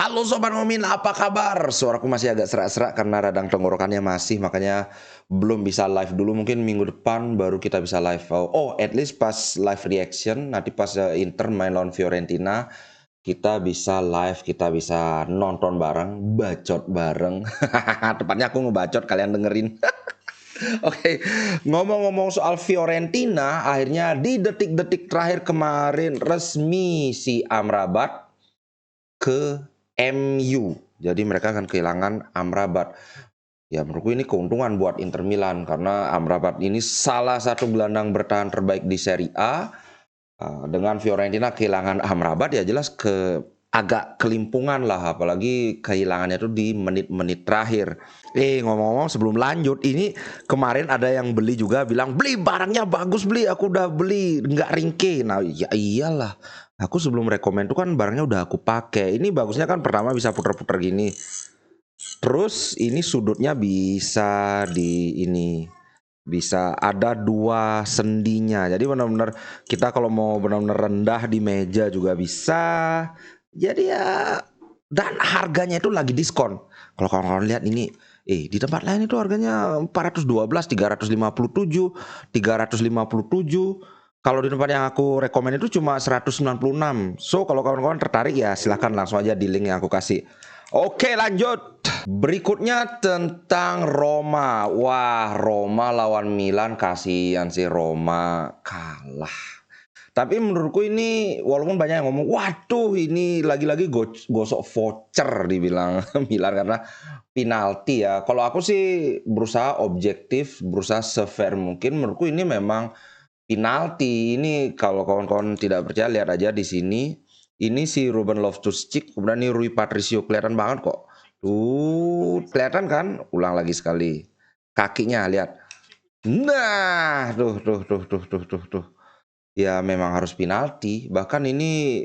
Halo Sobat Ngomin, apa kabar? Suaraku masih agak serak-serak karena radang tenggorokannya masih, makanya belum bisa live dulu. Mungkin minggu depan baru kita bisa live. At least pas live reaction, nanti pas Inter main lawan Fiorentina, kita bisa live, kita bisa nonton bareng, bacot bareng. Tepatnya aku ngebacot, kalian dengerin. Oke, ngomong-ngomong soal Fiorentina, akhirnya di detik-detik terakhir kemarin resmi si Amrabat ke MU. Jadi mereka akan kehilangan Amrabat. Ya menurutku ini keuntungan buat Inter Milan karena Amrabat ini salah satu gelandang bertahan terbaik di Serie A. Dengan Fiorentina kehilangan Amrabat ya jelas agak kelimpungan lah, apalagi kehilangannya itu di menit-menit terakhir. Ngomong-ngomong sebelum lanjut, ini kemarin ada yang beli juga bilang, beli barangnya bagus, beli, aku udah beli, nggak ringkih. Nah ya iyalah, aku sebelum rekomen tuh kan barangnya udah aku pakai. Ini bagusnya kan pertama bisa puter-puter gini. Terus ini sudutnya bisa bisa ada dua sendinya. Jadi benar-benar kita kalau mau benar-benar rendah di meja juga bisa. Jadi ya, dan harganya itu lagi diskon. Kalau kawan-kawan lihat ini, di tempat lain itu harganya 412, 357, 357. Kalau di tempat yang aku rekomen itu cuma 196. So kalau kawan-kawan tertarik ya silahkan langsung aja di link yang aku kasih. Oke, lanjut. Berikutnya tentang Roma. Wah, Roma lawan Milan, kasihan sih Roma kalah. Tapi menurutku ini walaupun banyak yang ngomong, waduh ini lagi-lagi gosok voucher dibilang Milan karena penalti ya. Kalau aku sih berusaha objektif, berusaha sefair mungkin. Menurutku ini memang penalti. Ini kalau kawan-kawan tidak percaya lihat aja di sini. Ini si Ruben Loftus-Cheek, kemudian ini Rui Patricio, kelihatan banget kok. Tuh, kelihatan kan? Ulang lagi sekali. Kakinya lihat. Nah, tuh. Ya memang harus penalti. Bahkan ini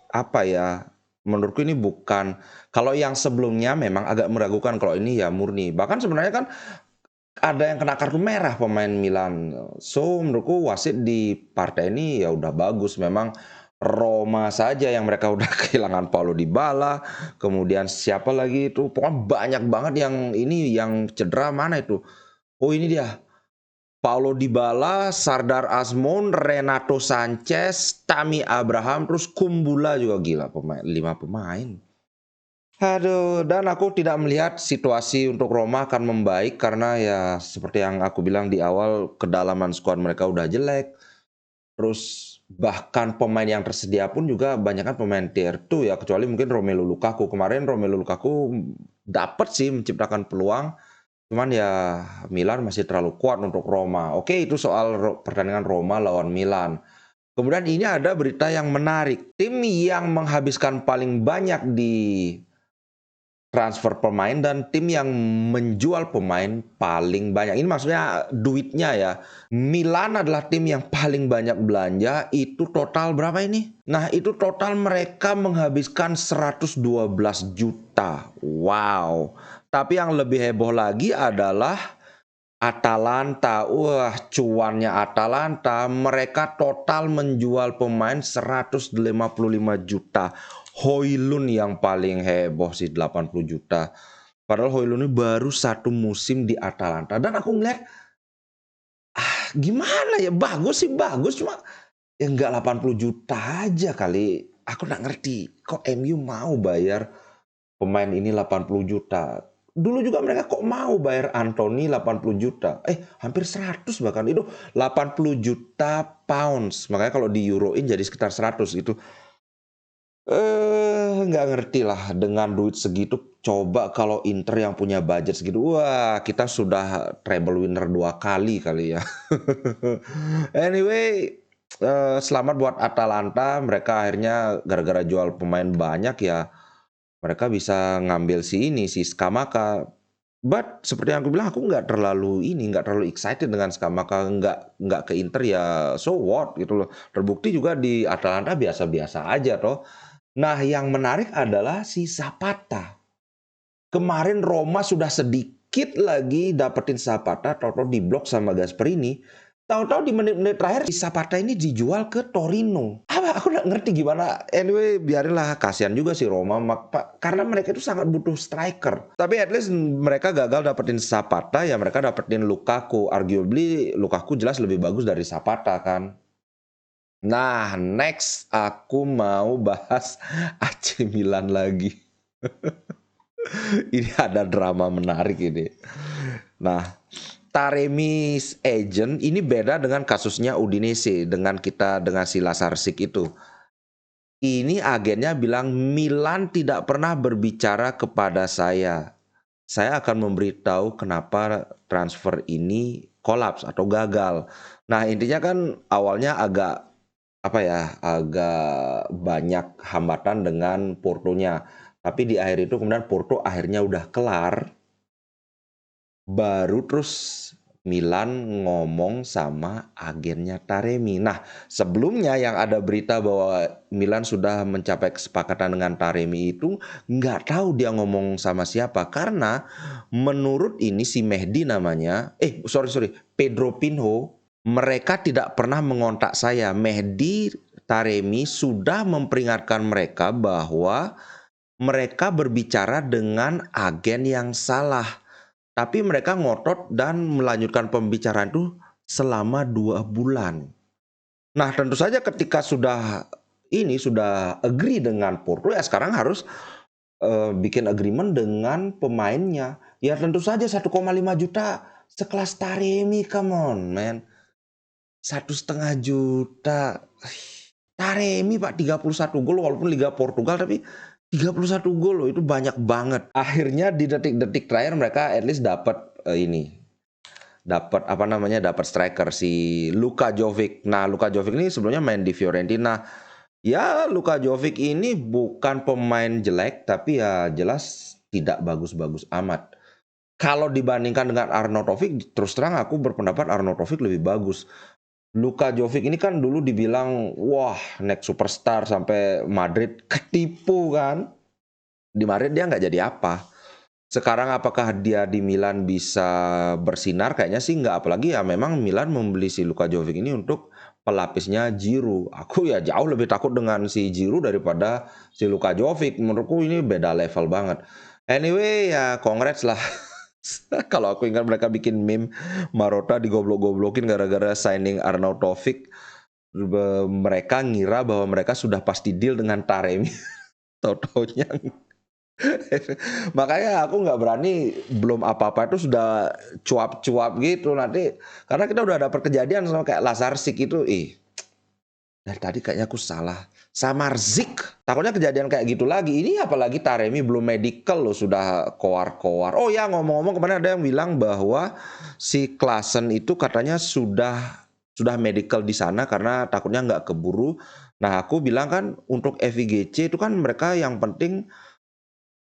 apa ya? Menurutku ini bukan, kalau yang sebelumnya memang agak meragukan, kalau ini ya murni. Bahkan sebenarnya kan ada yang kena kartu merah pemain Milan. So menurutku wasit di partai ini ya udah bagus. Memang Roma saja yang mereka udah kehilangan Paulo Dybala, kemudian siapa lagi itu, pokoknya banyak banget yang cedera. Mana itu? Oh ini dia, Paulo Dybala, Sardar Azmoun, Renato Sanchez, Tammy Abraham, terus Kumbula juga, gila pemain, 5 pemain. Aduh, dan aku tidak melihat situasi untuk Roma akan membaik karena ya seperti yang aku bilang di awal, kedalaman skuad mereka udah jelek. Terus bahkan pemain yang tersedia pun juga banyak kan pemain tier 2 ya, kecuali mungkin Romelu Lukaku. Kemarin Romelu Lukaku dapat sih menciptakan peluang, cuman ya Milan masih terlalu kuat untuk Roma. Oke, itu soal pertandingan Roma lawan Milan. Kemudian ini ada berita yang menarik. Tim yang menghabiskan paling banyak di transfer pemain dan tim yang menjual pemain paling banyak. Ini maksudnya duitnya ya. Milan adalah tim yang paling banyak belanja, itu total berapa ini? Nah, itu total mereka menghabiskan 112 juta. Wow. Tapi yang lebih heboh lagi adalah Atalanta. Wah, cuannya Atalanta, mereka total menjual pemain 155 juta. Højlund yang paling heboh sih 80 juta. Padahal Højlund ini baru satu musim di Atalanta. Dan aku ngeliat, gimana ya, bagus sih bagus, cuma ya nggak 80 juta aja kali. Aku nggak ngerti, kok MU mau bayar pemain ini 80 juta. Dulu juga mereka kok mau bayar Anthony 80 juta. Hampir 100 bahkan. Itu 80 juta pounds. Makanya kalau di euroin jadi sekitar 100 gitu. Nggak ngerti lah dengan duit segitu. Coba kalau Inter yang punya budget segitu, wah kita sudah treble winner 2 kali ya. Anyway, selamat buat Atalanta. Mereka akhirnya gara-gara jual pemain banyak ya, mereka bisa ngambil si Scamacca. But seperti yang aku bilang, aku nggak terlalu excited dengan Scamacca, nggak ke Inter ya, so what gitu loh. Terbukti juga di Atalanta biasa-biasa aja toh. Nah, yang menarik adalah si Zapata. Kemarin Roma sudah sedikit lagi dapetin Zapata, toto diblok sama Gasperini. Tahu-tahu di menit-menit terakhir si Zapata ini dijual ke Torino. Apa aku nggak ngerti gimana. Anyway, biarinlah, kasihan juga si Roma karena mereka itu sangat butuh striker. Tapi at least mereka gagal dapetin Zapata, ya mereka dapetin Lukaku. Arguably Lukaku jelas lebih bagus dari Zapata kan. Nah, next aku mau bahas AC Milan lagi. Ini ada drama menarik ini. Nah, Taremi's agent ini beda dengan kasusnya Udinese dengan si Lazarsik itu. Ini agennya bilang Milan tidak pernah berbicara kepada saya. Saya akan memberitahu kenapa transfer ini kolaps atau gagal. Nah, intinya kan awalnya agak banyak hambatan dengan Portonya. Tapi di akhir itu kemudian Porto akhirnya udah kelar. Baru terus Milan ngomong sama agennya Taremi. Nah, sebelumnya yang ada berita bahwa Milan sudah mencapai kesepakatan dengan Taremi itu nggak tahu dia ngomong sama siapa. Karena menurut ini si Mehdi namanya, Pedro Pinho, mereka tidak pernah mengontak saya. Mehdi Taremi sudah memperingatkan mereka bahwa mereka berbicara dengan agen yang salah. Tapi mereka ngotot dan melanjutkan pembicaraan itu selama 2 bulan. Nah, tentu saja ketika sudah agree dengan Porto, ya sekarang harus bikin agreement dengan pemainnya. Ya tentu saja 1,5 juta sekelas Taremi, come on man. 1,5 juta. Taremi Pak 31 gol walaupun Liga Portugal, tapi 31 gol loh, itu banyak banget. Akhirnya di detik-detik terakhir mereka at least dapat dapat striker si Luka Jovic. Nah, Luka Jovic ini sebelumnya main di Fiorentina. Ya, Luka Jovic ini bukan pemain jelek, tapi ya jelas tidak bagus-bagus amat. Kalau dibandingkan dengan Arnautovic, terus terang aku berpendapat Arnautovic lebih bagus. Luka Jovic ini kan dulu dibilang wah next superstar sampai Madrid, ketipu kan. Di Madrid dia nggak jadi apa. Sekarang apakah dia di Milan bisa bersinar? Kayaknya sih nggak, apalagi ya memang Milan membeli si Luka Jovic ini untuk pelapisnya Giroud. Aku ya jauh lebih takut dengan si Giroud daripada si Luka Jovic. Menurutku ini beda level banget. Anyway ya congrats lah. Kalau aku ingat mereka bikin meme Marotta digoblok-goblokin gara-gara signing Arnautovic. Mereka ngira bahwa mereka sudah pasti deal dengan Taremi. Tau-taunya. Makanya aku nggak berani, belum apa-apa itu sudah cuap-cuap gitu nanti. Karena kita udah dapet kejadian sama kayak Lazarsik itu. Dari tadi kayaknya aku salah. Samarzik. Takutnya kejadian kayak gitu lagi. Ini apalagi Taremi belum medical loh, sudah koar-koar. Oh ya, ngomong-ngomong kemarin ada yang bilang bahwa si Klaassen itu katanya sudah medical di sana karena takutnya nggak keburu. Nah, aku bilang kan untuk FIGC itu kan mereka yang penting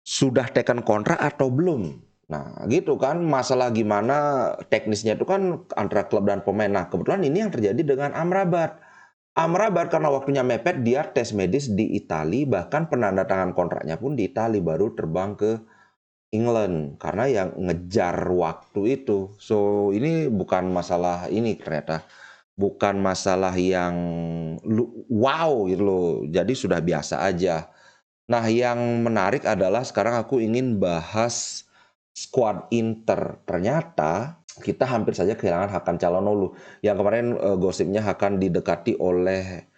sudah taken kontrak atau belum. Nah, gitu kan, masalah gimana teknisnya itu kan antara klub dan pemain. Nah, kebetulan ini yang terjadi dengan Amrabat. Amrabat karena waktunya mepet, dia tes medis di Italia, bahkan penandatangan kontraknya pun di Italia, baru terbang ke England karena yang ngejar waktu itu. So, ini bukan masalah ini ternyata. Bukan masalah yang wow gitu loh. Jadi sudah biasa aja. Nah, yang menarik adalah sekarang aku ingin bahas skuad Inter. Ternyata kita hampir saja kehilangan Hakan Calhanoglu. Yang kemarin gosipnya Hakan didekati oleh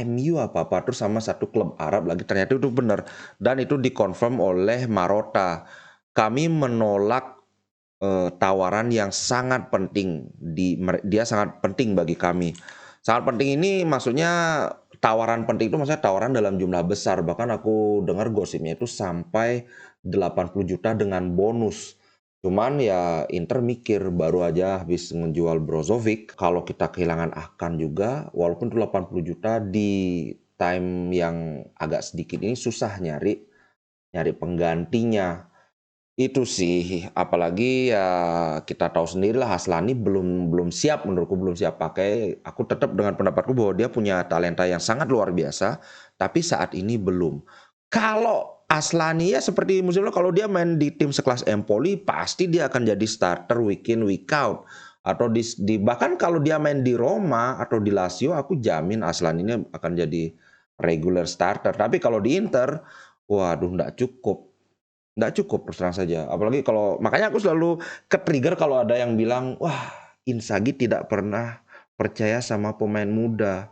MU apa-apa terus sama satu klub Arab lagi. Ternyata itu benar dan itu dikonfirm oleh Marotta. Kami menolak tawaran yang sangat penting. Dia sangat penting bagi kami. Sangat penting ini maksudnya tawaran penting itu maksudnya tawaran dalam jumlah besar. Bahkan aku dengar gosipnya itu sampai 80 juta dengan bonus. Cuman ya Inter mikir baru aja habis menjual Brozovic. Kalau kita kehilangan Akan juga, walaupun itu 80 juta di time yang agak sedikit ini susah nyari penggantinya. Itu sih, apalagi ya kita tahu sendirilah Aslani belum siap, menurutku belum siap pakai. Aku tetap dengan pendapatku bahwa dia punya talenta yang sangat luar biasa, tapi saat ini belum. Kalau Aslani ya seperti musim lalu, kalau dia main di tim sekelas Empoli, pasti dia akan jadi starter week in week out. atau bahkan kalau dia main di Roma atau di Lazio, aku jamin Aslani ini akan jadi regular starter. Tapi kalau di Inter, waduh, nggak cukup terus terang saja. Apalagi kalau makanya aku selalu ke-trigger kalau ada yang bilang, wah, Inzaghi tidak pernah percaya sama pemain muda.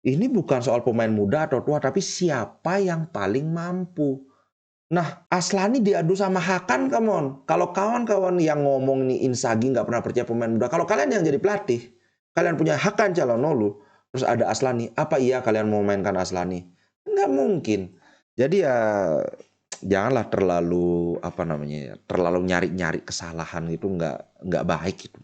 Ini bukan soal pemain muda atau tua, tapi siapa yang paling mampu. Nah, Aslani diadu sama Hakan, come on. Kalau kawan-kawan yang ngomong nih Inzaghi nggak pernah percaya pemain muda, kalau kalian yang jadi pelatih, kalian punya Hakan Calhanoglu, terus ada Aslani, apa iya kalian mau mainkan Aslani? Nggak mungkin. Jadi ya janganlah terlalu apa namanya ya, terlalu nyari-nyari kesalahan gitu, nggak baik gitu.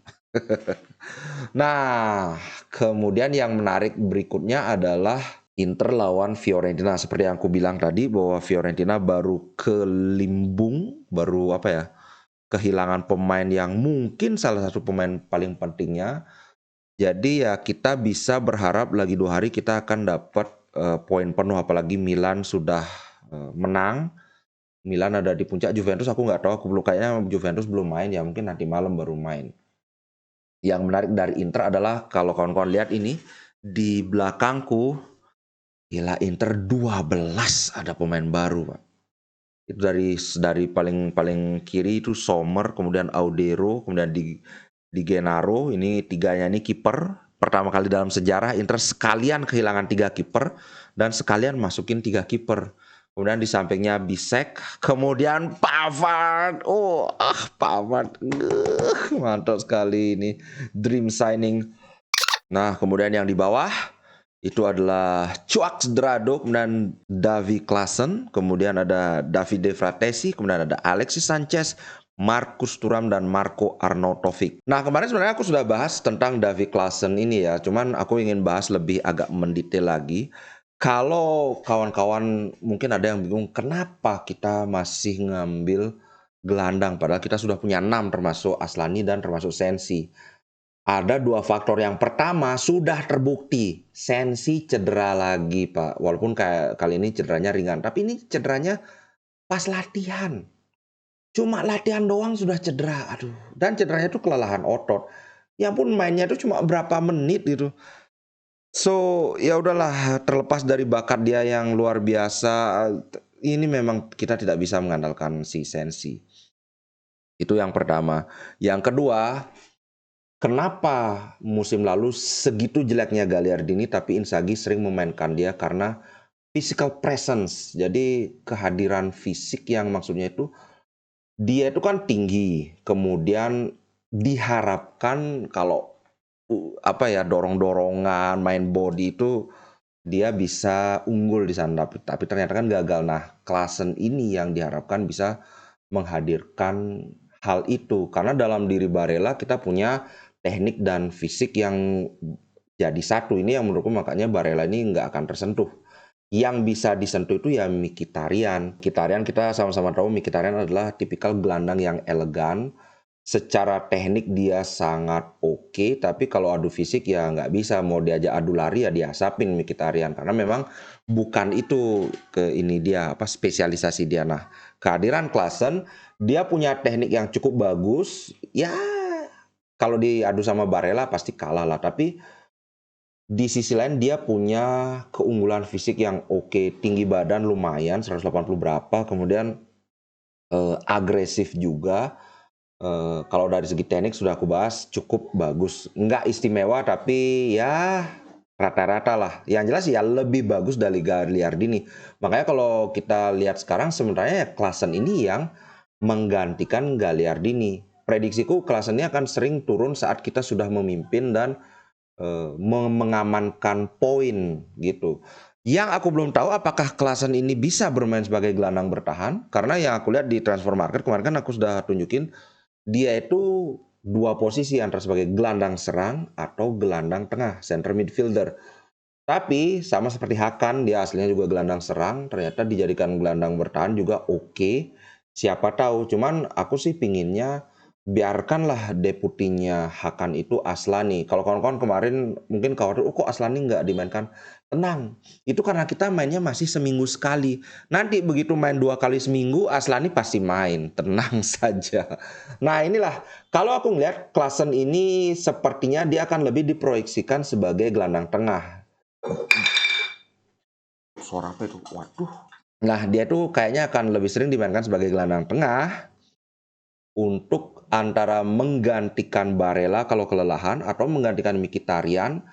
Nah, kemudian yang menarik berikutnya adalah Inter lawan Fiorentina. Seperti yang aku bilang tadi bahwa Fiorentina baru kelimbung, baru apa ya, kehilangan pemain yang mungkin salah satu pemain paling pentingnya. Jadi ya kita bisa berharap lagi 2 hari kita akan dapat poin penuh, apalagi Milan sudah menang. Milan ada di puncak, Juventus aku nggak tahu, aku belum, kayaknya Juventus belum main ya, mungkin nanti malam baru main. Yang menarik dari Inter adalah kalau kawan-kawan lihat ini di belakangku, gila, Inter 12 ada pemain baru, Pak. Itu dari paling paling kiri itu Sommer, kemudian Audero, kemudian di Gennaro, ini tiganya ini kiper. Pertama kali dalam sejarah Inter sekalian kehilangan 3 kiper dan sekalian masukin 3 kiper. Kemudian di sampingnya Bisek, kemudian Pavard. Pavard. Mantap sekali ini. Dream signing. Nah, kemudian yang di bawah itu adalah Cuaksdrado, kemudian Davy Klaassen, kemudian ada Davide Fratesi, kemudian ada Alexis Sanchez, Marcus Thuram, dan Marco Arnautovic. Nah, kemarin sebenarnya aku sudah bahas tentang Davy Klaassen ini ya, cuman aku ingin bahas lebih agak mendetail lagi. Kalau kawan-kawan mungkin ada yang bingung kenapa kita masih ngambil gelandang padahal kita sudah punya 6 termasuk Aslani dan termasuk Sensi. Ada 2 faktor. Yang pertama, sudah terbukti Sensi cedera lagi, Pak. Walaupun kayak kali ini cederanya ringan, tapi ini cederanya pas latihan. Cuma latihan doang sudah cedera. Aduh, dan cederanya itu kelelahan otot. Ya ampun, mainnya itu cuma berapa menit gitu. So, ya udahlah, terlepas dari bakat dia yang luar biasa, ini memang kita tidak bisa mengandalkan si Sensi. Itu yang pertama. Yang kedua, kenapa musim lalu segitu jeleknya Gagliardini tapi Inzaghi sering memainkan dia karena physical presence. Jadi kehadiran fisik yang maksudnya itu dia itu kan tinggi, kemudian diharapkan kalau apa ya, dorong-dorongan, main body itu dia bisa unggul di sana, tapi ternyata kan gagal. Nah, Klaassen ini yang diharapkan bisa menghadirkan hal itu karena dalam diri Barella kita punya teknik dan fisik yang jadi satu. Ini yang menurutku makanya Barella ini nggak akan tersentuh. Yang bisa disentuh itu ya Mkhitaryan. Mkhitaryan kita sama-sama tahu Mkhitaryan adalah tipikal gelandang yang elegan. Secara teknik dia sangat oke, tapi kalau adu fisik ya nggak bisa. Mau diajak adu lari ya diasapin Mkhitaryan karena memang bukan itu ini dia apa spesialisasi dia. Nah, kehadiran Klaassen, dia punya teknik yang cukup bagus. Ya kalau diadu sama Barella pasti kalah lah, tapi di sisi lain dia punya keunggulan fisik yang oke, tinggi badan lumayan 180 berapa, kemudian agresif juga. Kalau dari segi teknik sudah aku bahas cukup bagus, nggak istimewa tapi ya rata-rata lah. Yang jelas ya lebih bagus dari Gagliardini. Makanya kalau kita lihat sekarang sebenarnya ya Klaassen ini yang menggantikan Gagliardini. Prediksiku Klaassen ini akan sering turun saat kita sudah memimpin dan mengamankan poin gitu. Yang aku belum tahu apakah Klaassen ini bisa bermain sebagai gelandang bertahan, karena yang aku lihat di transfer market kemarin kan aku sudah tunjukin dia itu 2 posisi antara sebagai gelandang serang atau gelandang tengah, center midfielder. Tapi sama seperti Hakan, dia aslinya juga gelandang serang, ternyata dijadikan gelandang bertahan juga oke. Siapa tahu, cuman aku sih pinginnya biarkanlah deputinya Hakan itu Aslani. Kalau kawan-kawan kemarin mungkin khawatir, kok Aslani nggak dimainkan? Tenang, itu karena kita mainnya masih seminggu sekali. Nanti begitu main 2 kali seminggu, Aslani pasti main, tenang saja. Nah inilah, kalau aku ngelihat Klaassen ini sepertinya dia akan lebih diproyeksikan sebagai gelandang tengah. Suara apa itu? Waduh. Nah dia tuh kayaknya akan lebih sering dimainkan sebagai gelandang tengah untuk antara menggantikan Barella kalau kelelahan atau menggantikan Mkhitaryan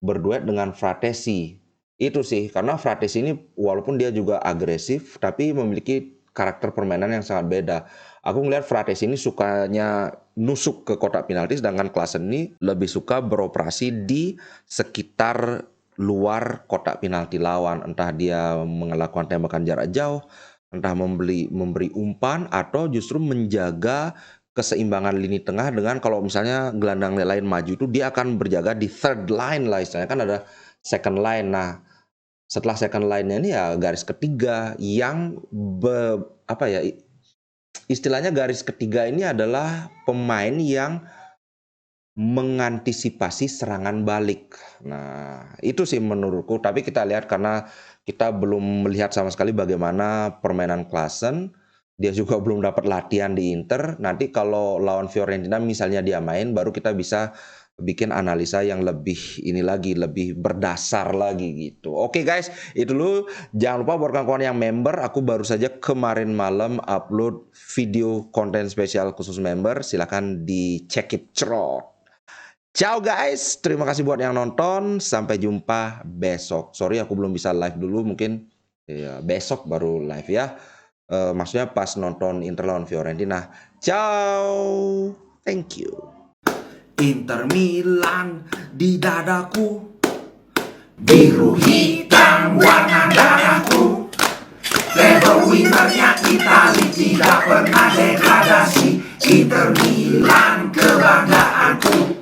berduet dengan Fratesi. Itu sih, karena Fratesi ini walaupun dia juga agresif, tapi memiliki karakter permainan yang sangat beda. Aku ngelihat Fratesi ini sukanya nusuk ke kotak penalti, sedangkan Klaassen ini lebih suka beroperasi di sekitar luar kotak penalti lawan. Entah dia melakukan tembakan jarak jauh, entah memberi umpan, atau justru menjaga keseimbangan lini tengah dengan kalau misalnya gelandang lain maju itu dia akan berjaga di third line lah istilahnya, kan ada second line. Nah, setelah second line-nya ini ya garis ketiga yang istilahnya garis ketiga ini adalah pemain yang mengantisipasi serangan balik. Nah, itu sih menurutku, tapi kita lihat karena kita belum melihat sama sekali bagaimana permainan Klaassen. Dia juga belum dapat latihan di Inter. Nanti kalau lawan Fiorentina misalnya dia main, baru kita bisa bikin analisa yang lebih lebih berdasar lagi gitu. Oke guys, itu dulu. Jangan lupa buat kawan-kawan yang member, aku baru saja kemarin malam upload video konten spesial khusus member. Silahkan dicek it cerot. Ciao guys, terima kasih buat yang nonton. Sampai jumpa besok. Sorry aku belum bisa live dulu, mungkin ya, besok baru live ya. Maksudnya pas nonton Inter lawan Fiorentina. Ciao, thank you. Inter Milan di dadaku, biru hitam warna darahku. Label winnernya Itali tidak pernah degradasi. Inter Milan kebanggaanku.